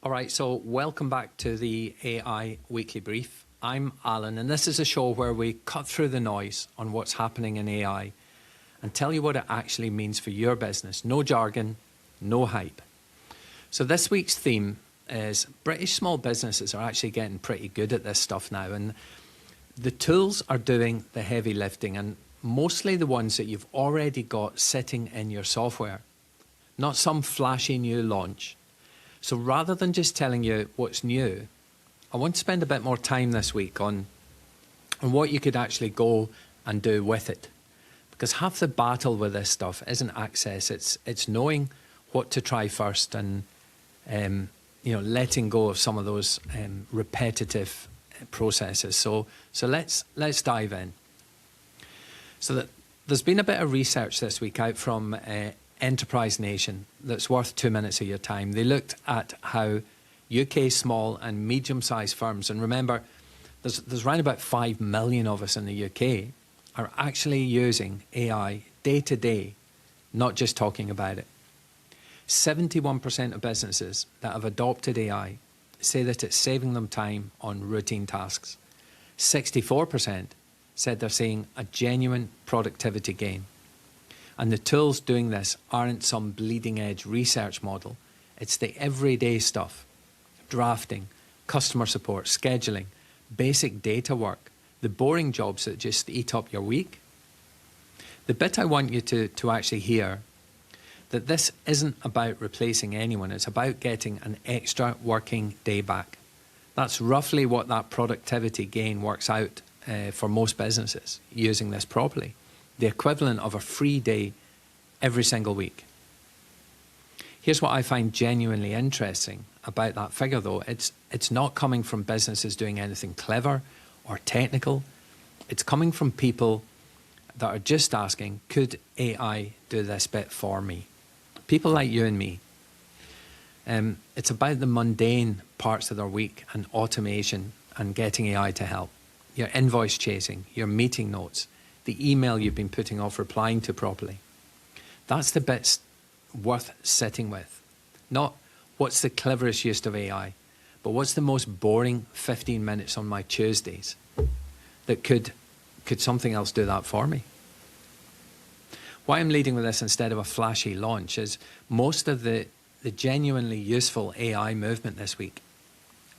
All right, so welcome back to the AI Weekly Brief. I'm Alan, and this is a show where we cut through the noise on what's happening in AI and tell you what it actually means for your business. No jargon, no hype. So this week's theme is British small businesses are actually getting pretty good at this stuff now, and the tools are doing the heavy lifting, and mostly the ones that you've already got sitting in your software, not some flashy new launch. So rather than just telling you what's new, I want to spend a bit more time this week on what you could actually go and do with it. Because half the battle with this stuff isn't access, it's knowing what to try first and letting go of some of those repetitive processes. So let's dive in. So there's been a bit of research this week out from Enterprise Nation that's worth 2 minutes of your time. They looked at how UK small and medium-sized firms, and remember, there's around about 5 million of us in the UK, are actually using AI day to day, not just talking about it. 71% of businesses that have adopted AI say that it's saving them time on routine tasks. 64% said they're seeing a genuine productivity gain. And the tools doing this aren't some bleeding edge research model. It's the everyday stuff. Drafting, customer support, scheduling, basic data work, the boring jobs that just eat up your week. The bit I want you to actually hear, that this isn't about replacing anyone. It's about getting an extra working day back. That's roughly what that productivity gain works out for most businesses using this properly. The equivalent of a free day every single week. Here's what I find genuinely interesting about that figure though. It's not coming from businesses doing anything clever or technical. It's coming from people that are just asking, could AI do this bit for me? People like you and me. It's about the mundane parts of their week and automation and getting AI to help. Your invoice chasing, your meeting notes, the email you've been putting off replying to properly. That's the bits worth sitting with. Not what's the cleverest use of AI, but what's the most boring 15 minutes on my Tuesdays that could something else do that for me? Why I'm leading with this instead of a flashy launch is most of the genuinely useful AI movement this week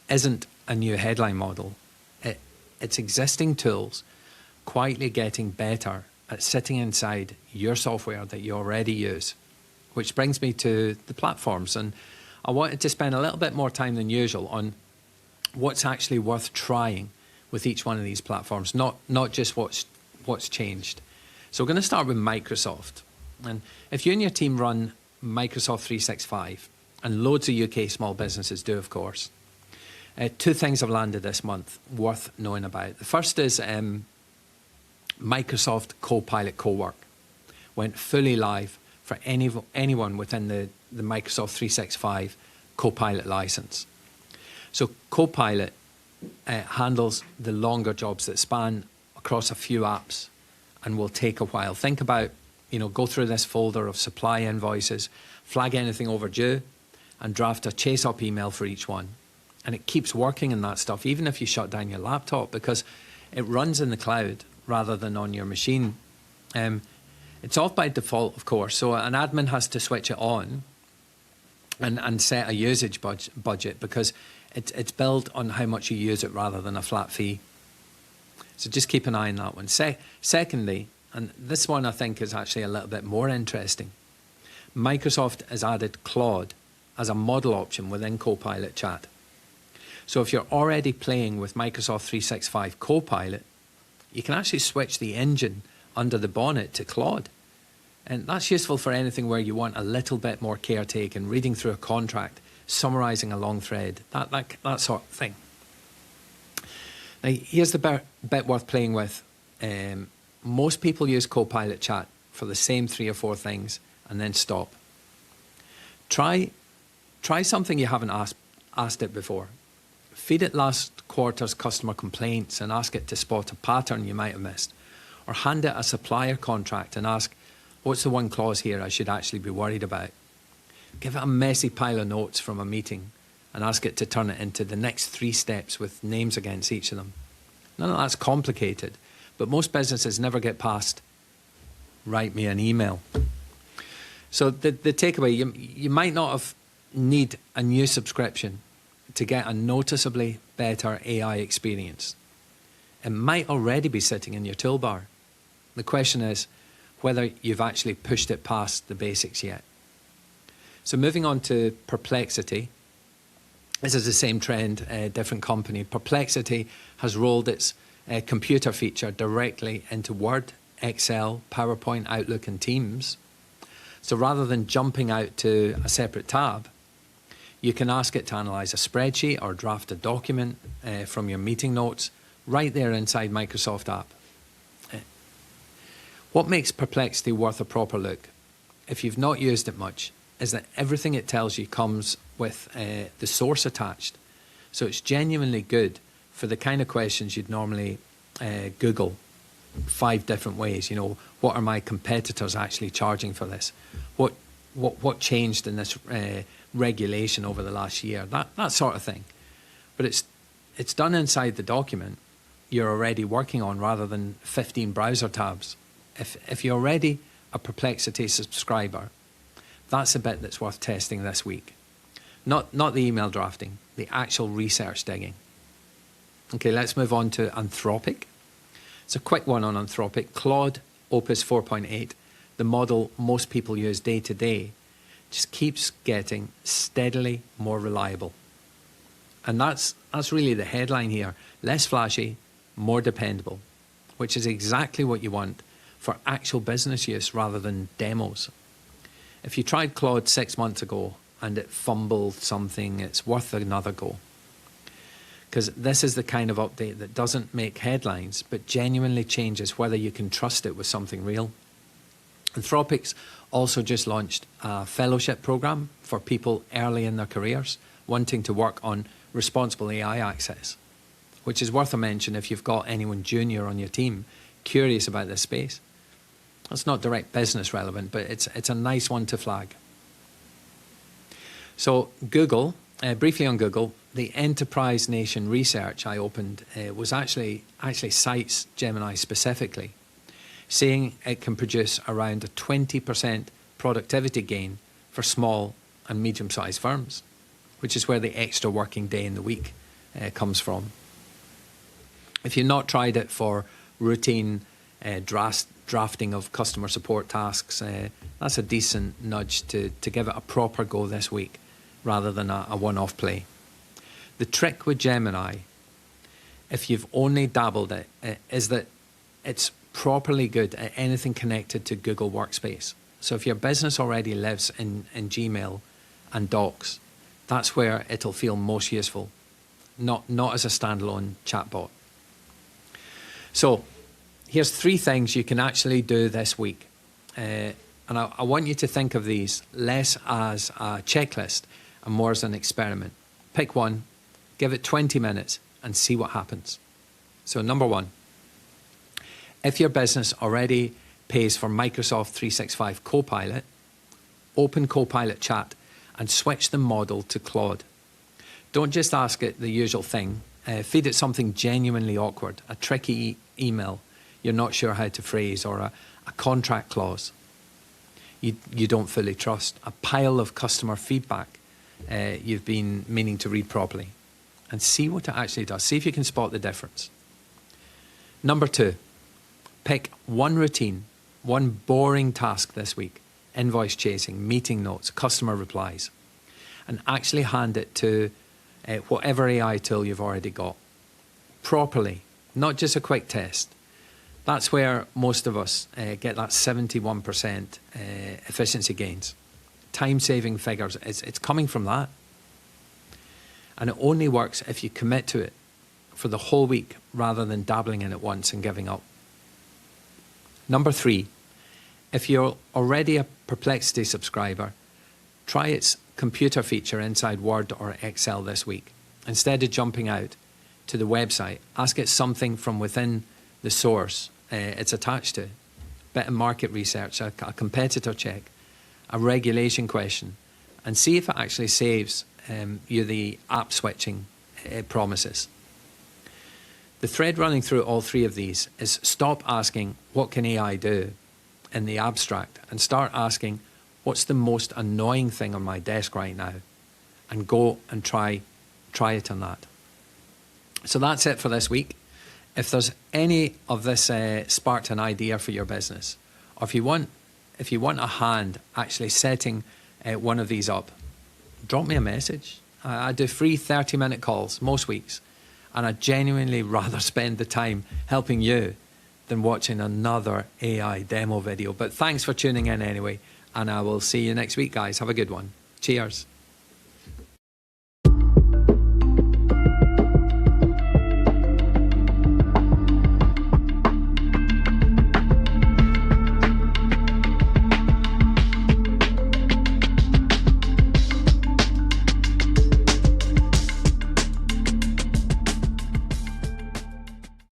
isn't a new headline model. It's existing tools quietly getting better at sitting inside your software that you already use. Which brings me to the platforms, and I wanted to spend a little bit more time than usual on what's actually worth trying with each one of these platforms, not just what's changed. So we're going to start with Microsoft. And if you and your team run Microsoft 365, and loads of UK small businesses do, of course, two things have landed this month worth knowing about. The first is Microsoft Copilot Cowork. Went fully live for anyone within the Microsoft 365 Copilot license. So Copilot handles the longer jobs that span across a few apps and will take a while. Think about, go through this folder of supply invoices, flag anything overdue, and draft a chase-up email for each one. And it keeps working in that stuff, even if you shut down your laptop, because it runs in the cloud rather than on your machine. It's off by default, of course, so an admin has to switch it on and set a usage budget because it's built on how much you use it rather than a flat fee. So just keep an eye on that one. Secondly, and this one I think is actually a little bit more interesting, Microsoft has added Claude as a model option within Copilot Chat. So if you're already playing with Microsoft 365 Copilot, you can actually switch the engine under the bonnet to Claude. And that's useful for anything where you want a little bit more care taken, reading through a contract, summarising a long thread, that sort of thing. Now, here's the bit worth playing with. Most people use Copilot Chat for the same 3 or 4 things and then stop. Try something you haven't asked it before. Feed it last quarter's customer complaints and ask it to spot a pattern you might have missed. Or hand it a supplier contract and ask, what's the one clause here I should actually be worried about? Give it a messy pile of notes from a meeting and ask it to turn it into the next 3 steps with names against each of them. None of that's complicated, but most businesses never get past, write me an email. So the takeaway, you might not need a new subscription to get a noticeably better AI experience. It might already be sitting in your toolbar. The question is whether you've actually pushed it past the basics yet. So moving on to Perplexity. This is the same trend, different company. Perplexity has rolled its computer feature directly into Word, Excel, PowerPoint, Outlook and Teams. So rather than jumping out to a separate tab, you can ask it to analyse a spreadsheet or draft a document from your meeting notes right there inside Microsoft app. What makes Perplexity worth a proper look, if you've not used it much, is that everything it tells you comes with the source attached. So it's genuinely good for the kind of questions you'd normally Google 5 different ways. You know, what are my competitors actually charging for this? What changed in this regulation over the last year? That sort of thing. But it's done inside the document you're already working on rather than 15 browser tabs. If you're already a Perplexity subscriber, that's a bit that's worth testing this week. Not the email drafting, the actual research digging. Okay, let's move on to Anthropic. It's a quick one on Anthropic. Claude Opus 4.8, the model most people use day to day, just keeps getting steadily more reliable. And that's really the headline here. Less flashy, more dependable, which is exactly what you want for actual business use rather than demos. If you tried Claude 6 months ago and it fumbled something, it's worth another go. Because this is the kind of update that doesn't make headlines, but genuinely changes whether you can trust it with something real. Anthropic's also just launched a fellowship program for people early in their careers wanting to work on responsible AI access, which is worth a mention if you've got anyone junior on your team curious about this space. It's not direct business relevant, but it's a nice one to flag. So Google, briefly on Google, the Enterprise Nation research I opened was actually cites Gemini specifically, saying it can produce around a 20% productivity gain for small and medium-sized firms, which is where the extra working day in the week comes from. If you've not tried it for routine drafting of customer support tasks, that's a decent nudge to give it a proper go this week rather than a one-off play. The trick with Gemini, if you've only dabbled it, is that it's properly good at anything connected to Google Workspace. So if your business already lives in Gmail and Docs, that's where it'll feel most useful, not as a standalone chatbot. So here's 3 things you can actually do this week. And I want you to think of these less as a checklist and more as an experiment. Pick one, give it 20 minutes and see what happens. So number 1, if your business already pays for Microsoft 365 Copilot, open Copilot chat and switch the model to Claude. Don't just ask it the usual thing. Feed it something genuinely awkward, a tricky email you're not sure how to phrase, or a contract clause you don't fully trust, a pile of customer feedback you've been meaning to read properly, and see what it actually does. See if you can spot the difference. Number 2, pick one routine, one boring task this week, invoice chasing, meeting notes, customer replies, and actually hand it to whatever AI tool you've already got properly, not just a quick test. That's where most of us get that 71% efficiency gains. Time-saving figures, it's coming from that. And it only works if you commit to it for the whole week rather than dabbling in it once and giving up. Number 3, if you're already a Perplexity subscriber, try its computer feature inside Word or Excel this week. Instead of jumping out to the website, ask it something from within the source it's attached to. Bit of market research, a competitor check, a regulation question, and see if it actually saves you the app switching promises. The thread running through all three of these is stop asking, what can AI do in the abstract, and start asking, what's the most annoying thing on my desk right now? And go and try it on that. So that's it for this week. If there's any of this sparked an idea for your business, or if you want a hand actually setting one of these up, drop me a message. I do free 30-minute calls most weeks, and I'd genuinely rather spend the time helping you than watching another AI demo video. But thanks for tuning in anyway, and I will see you next week, guys. Have a good one. Cheers.